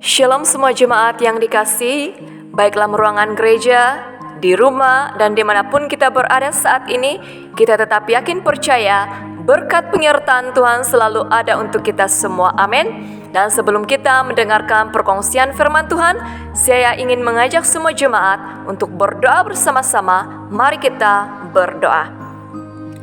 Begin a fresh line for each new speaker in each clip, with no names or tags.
Shalom semua jemaat yang dikasihi, baiklah ruangan gereja, di rumah, dan dimanapun kita berada saat ini, kita tetap yakin percaya berkat penyertaan Tuhan selalu ada untuk kita semua. Amin. Dan sebelum kita mendengarkan perkongsian firman Tuhan, saya ingin mengajak semua jemaat untuk berdoa bersama-sama. Mari kita berdoa.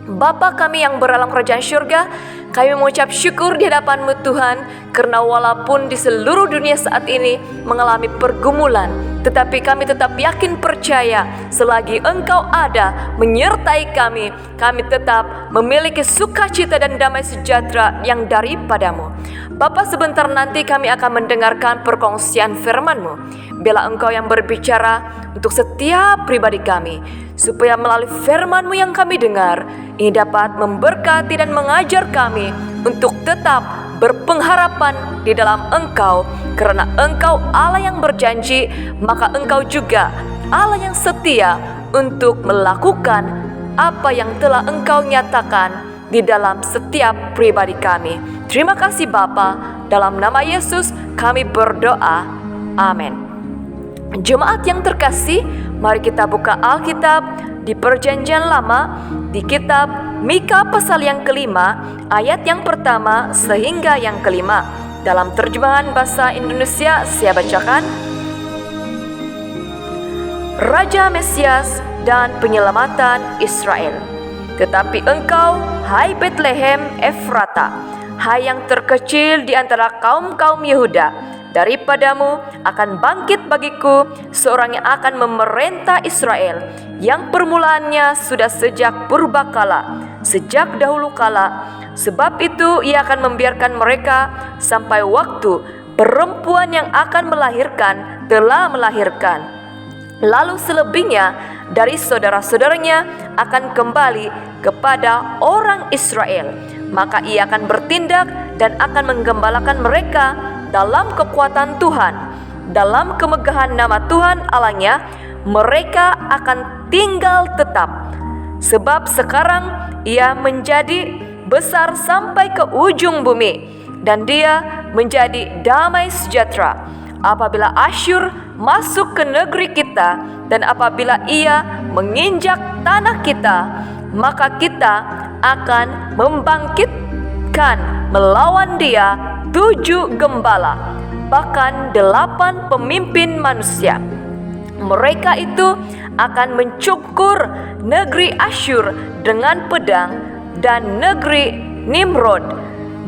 Bapa kami yang berdalam kerajaan syurga, kami mengucap syukur di hadapan-Mu Tuhan, karena walaupun di seluruh dunia saat ini mengalami pergumulan, tetapi kami tetap yakin percaya selagi Engkau ada menyertai kami, kami tetap memiliki sukacita dan damai sejahtera yang daripada-Mu. Bapa, sebentar nanti kami akan mendengarkan perkongsian firman-Mu. Biarlah Engkau yang berbicara untuk setiap pribadi kami, supaya melalui firman-Mu yang kami dengar, ini dapat memberkati dan mengajar kami untuk tetap berpengharapan di dalam Engkau. Karena Engkau Allah yang berjanji, maka Engkau juga Allah yang setia untuk melakukan apa yang telah Engkau nyatakan di dalam setiap pribadi kami. Terima kasih Bapa, dalam nama Yesus kami berdoa. Amin. Jemaat yang terkasih, mari kita buka Alkitab di Perjanjian Lama, di kitab Mika pasal yang kelima, ayat yang pertama sehingga yang kelima. Dalam terjemahan bahasa Indonesia saya bacakan. Raja Mesias dan penyelamatan Israel. Tetapi engkau, hai Betlehem Efrata, hai yang terkecil di antara kaum-kaum Yehuda, daripadamu akan bangkit bagiku seorang yang akan memerintah Israel, yang permulaannya sudah sejak purbakala, sejak dahulu kala. Sebab itu ia akan membiarkan mereka sampai waktu perempuan yang akan melahirkan telah melahirkan. Lalu selebihnya dari saudara-saudaranya akan kembali kepada orang Israel. Maka ia akan bertindak dan akan menggembalakan mereka dalam kekuatan Tuhan, dalam kemegahan nama Tuhan Allahnya. Mereka akan tinggal tetap, sebab sekarang ia menjadi besar sampai ke ujung bumi, dan dia menjadi damai sejahtera. Apabila Asyur masuk ke negeri kita, dan apabila ia menginjak tanah kita, maka kita akan membangkitkan melawan dia 7 gembala, bahkan 8 pemimpin manusia. Mereka itu akan mencukur negeri Asyur dengan pedang, dan negeri Nimrod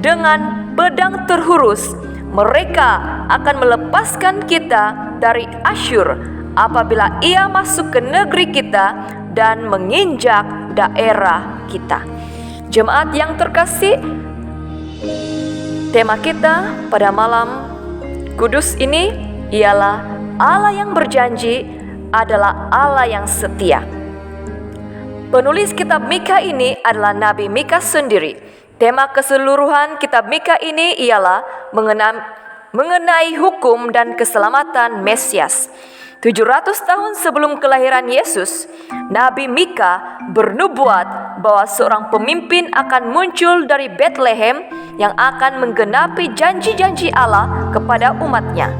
dengan pedang terhurus. Mereka akan melepaskan kita dari Asyur apabila ia masuk ke negeri kita dan menginjak daerah kita. Jemaat yang terkasih, tema kita pada malam kudus ini ialah Allah yang berjanji adalah Allah yang setia. Penulis kitab Mika ini adalah Nabi Mika sendiri. Tema keseluruhan kitab Mika ini ialah mengenai hukum dan keselamatan Mesias. 700 tahun sebelum kelahiran Yesus, Nabi Mika bernubuat bahwa seorang pemimpin akan muncul dari Betlehem yang akan menggenapi janji-janji Allah kepada umatnya.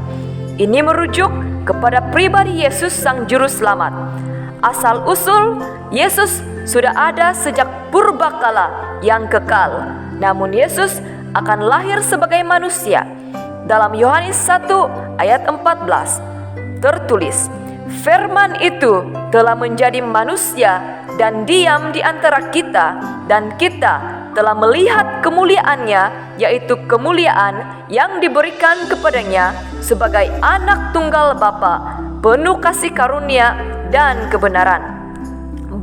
Ini merujuk kepada pribadi Yesus sang juru selamat. Asal-usul Yesus sudah ada sejak purbakala yang kekal. Namun Yesus akan lahir sebagai manusia. Dalam Yohanes 1 ayat 14 tertulis, firman itu telah menjadi manusia dan diam di antara kita, dan kita telah melihat kemuliaannya, yaitu kemuliaan yang diberikan kepadanya sebagai anak tunggal Bapa, penuh kasih karunia dan kebenaran.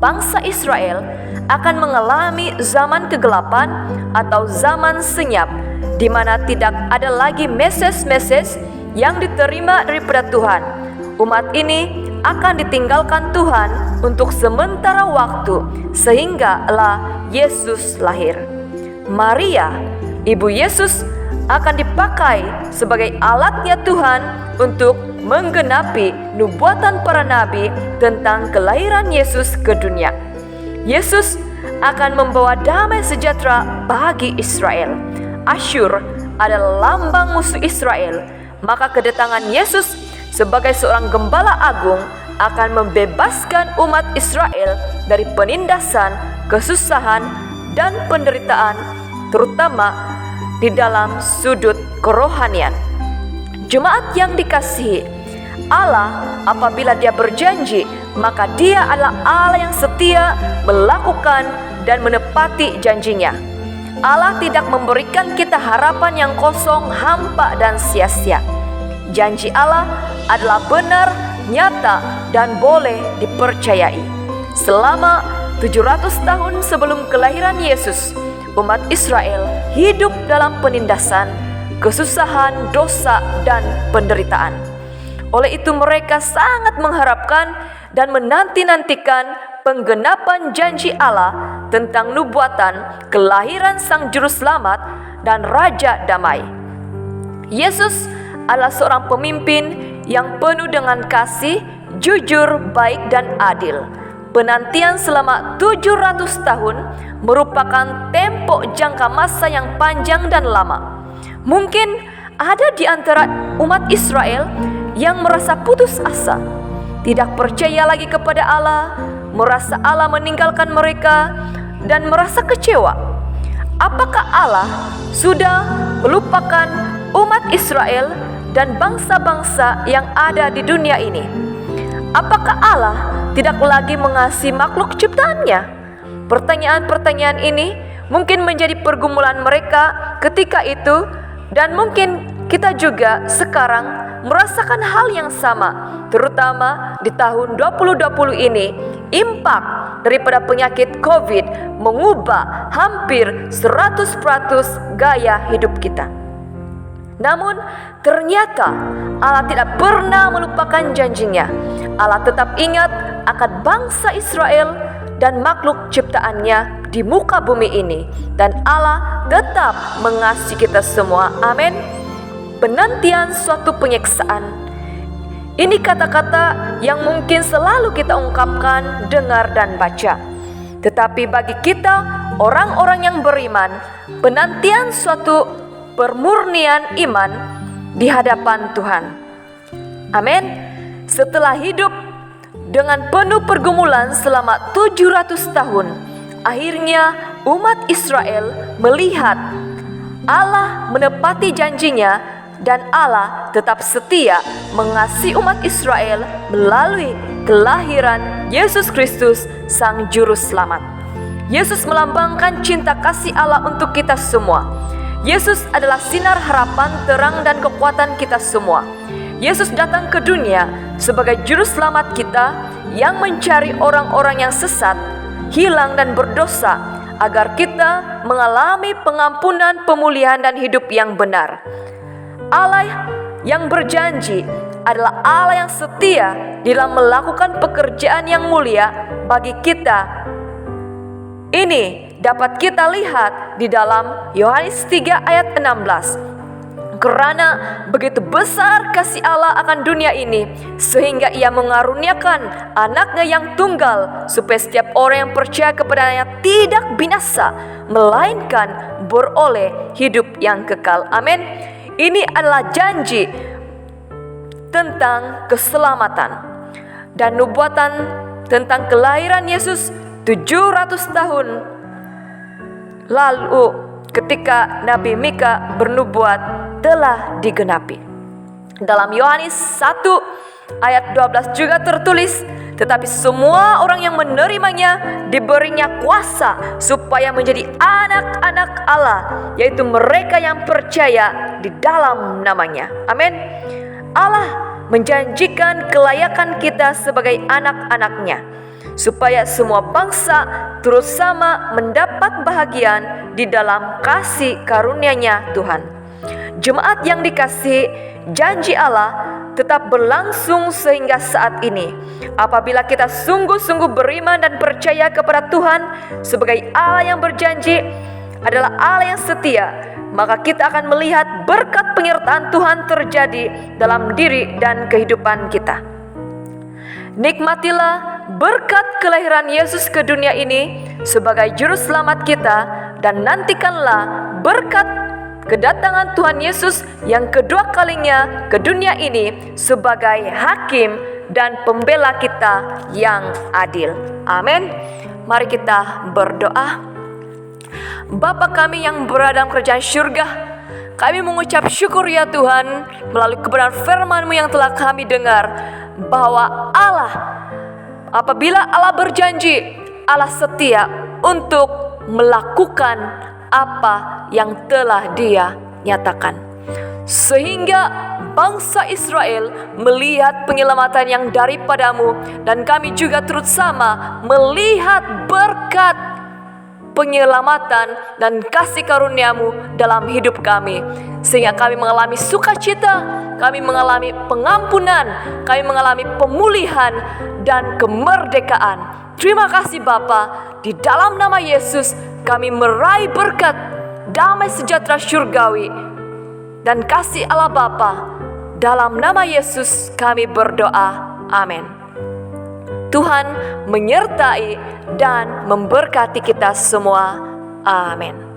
Bangsa Israel akan mengalami zaman kegelapan atau zaman senyap, di mana tidak ada lagi Mesias yang diterima daripada Tuhan. Umat ini akan ditinggalkan Tuhan untuk sementara waktu, sehinggalah Yesus lahir. Maria, ibu Yesus, akan dipakai sebagai alatnya Tuhan untuk menggenapi nubuatan para nabi tentang kelahiran Yesus ke dunia. Yesus akan membawa damai sejahtera bagi Israel. Asyur adalah lambang musuh Israel, maka kedatangan Yesus sebagai seorang gembala agung akan membebaskan umat Israel dari penindasan, kesusahan, dan penderitaan, terutama di dalam sudut kerohanian. Jemaat yang dikasihi, Allah apabila Dia berjanji, maka Dia adalah Allah yang setia melakukan dan menepati janjinya. Allah tidak memberikan kita harapan yang kosong, hampa, dan sia-sia. Janji Allah adalah benar, nyata, dan boleh dipercayai. Selama 700 tahun sebelum kelahiran Yesus, umat Israel hidup dalam penindasan, kesusahan, dosa, dan penderitaan. Oleh itu mereka sangat mengharapkan dan menanti-nantikan penggenapan janji Allah tentang nubuatan kelahiran Sang Juru Selamat dan Raja Damai. Yesus adalah seorang pemimpin yang penuh dengan kasih, jujur, baik, dan adil. Penantian selama 700 tahun merupakan tempo jangka masa yang panjang dan lama. Mungkin ada di antara umat Israel yang merasa putus asa, tidak percaya lagi kepada Allah, merasa Allah meninggalkan mereka, dan merasa kecewa. Apakah Allah sudah melupakan umat Israel dan bangsa-bangsa yang ada di dunia ini? Apakah Allah tidak lagi mengasihi makhluk ciptaannya? Pertanyaan-pertanyaan ini mungkin menjadi pergumulan mereka ketika itu, dan mungkin kita juga sekarang merasakan hal yang sama, terutama di tahun 2020 ini. Impak daripada penyakit COVID mengubah hampir 100% gaya hidup kita. Namun ternyata Allah tidak pernah melupakan janjinya. Allah tetap ingat akan bangsa Israel dan makhluk ciptaannya di muka bumi ini, dan Allah tetap mengasihi kita semua. Amin. Penantian suatu penyiksaan. Ini kata-kata yang mungkin selalu kita ungkapkan, dengar, dan baca. Tetapi bagi kita, orang-orang yang beriman, penantian suatu permurnian iman di hadapan Tuhan. Amin. Setelah hidup dengan penuh pergumulan selama 700 tahun, akhirnya umat Israel melihat Allah menepati janjinya, dan Allah tetap setia mengasihi umat Israel melalui kelahiran Yesus Kristus, Sang Juru Selamat. Yesus melambangkan cinta kasih Allah untuk kita semua. Yesus adalah sinar harapan, terang, dan kekuatan kita semua. Yesus datang ke dunia sebagai Juru Selamat kita yang mencari orang-orang yang sesat, hilang, dan berdosa, agar kita mengalami pengampunan, pemulihan, dan hidup yang benar. Allah yang berjanji adalah Allah yang setia dalam melakukan pekerjaan yang mulia bagi kita. Ini dapat kita lihat di dalam Yohanes 3 ayat 16. Karena begitu besar kasih Allah akan dunia ini, sehingga Ia mengaruniakan anaknya yang tunggal, supaya setiap orang yang percaya kepadanya tidak binasa, melainkan beroleh hidup yang kekal. Amin. Ini adalah janji tentang keselamatan dan nubuatan tentang kelahiran Yesus 700 tahun lalu ketika Nabi Mika bernubuat telah digenapi. Dalam Yohanes 1 ayat 12 juga tertulis, tetapi semua orang yang menerimanya diberinya kuasa supaya menjadi anak-anak Allah, yaitu mereka yang percaya di dalam namanya. Amin. Allah menjanjikan kelayakan kita sebagai anak-anaknya, supaya semua bangsa terus sama mendapat bahagian di dalam kasih karunia-Nya Tuhan. Jemaat yang dikasihi, janji Allah tetap berlangsung sehingga saat ini. Apabila kita sungguh-sungguh beriman dan percaya kepada Tuhan sebagai Allah yang berjanji adalah Allah yang setia, maka kita akan melihat berkat penyertaan Tuhan terjadi dalam diri dan kehidupan kita. Nikmatilah berkat kelahiran Yesus ke dunia ini sebagai juru selamat kita, dan nantikanlah berkat kedatangan Tuhan Yesus yang kedua kalinya ke dunia ini sebagai hakim dan pembela kita yang adil. Amin. Mari kita berdoa. Bapa kami yang berada dalam kerajaan surga, kami mengucap syukur ya Tuhan melalui kebenaran firman-Mu yang telah kami dengar, bahwa Allah, apabila Allah berjanji, Allah setia untuk melakukan apa yang telah Dia nyatakan. Sehingga bangsa Israel melihat penyelamatan yang daripadamu, dan kami juga turut sama melihat berkat penyelamatan dan kasih karunia-Mu dalam hidup kami, sehingga kami mengalami sukacita, kami mengalami pengampunan, kami mengalami pemulihan dan kemerdekaan. Terima kasih Bapa, di dalam nama Yesus kami meraih berkat damai sejahtera surgawi dan kasih Allah Bapa. Dalam nama Yesus kami berdoa, amin. Tuhan menyertai dan memberkati kita semua. Amin.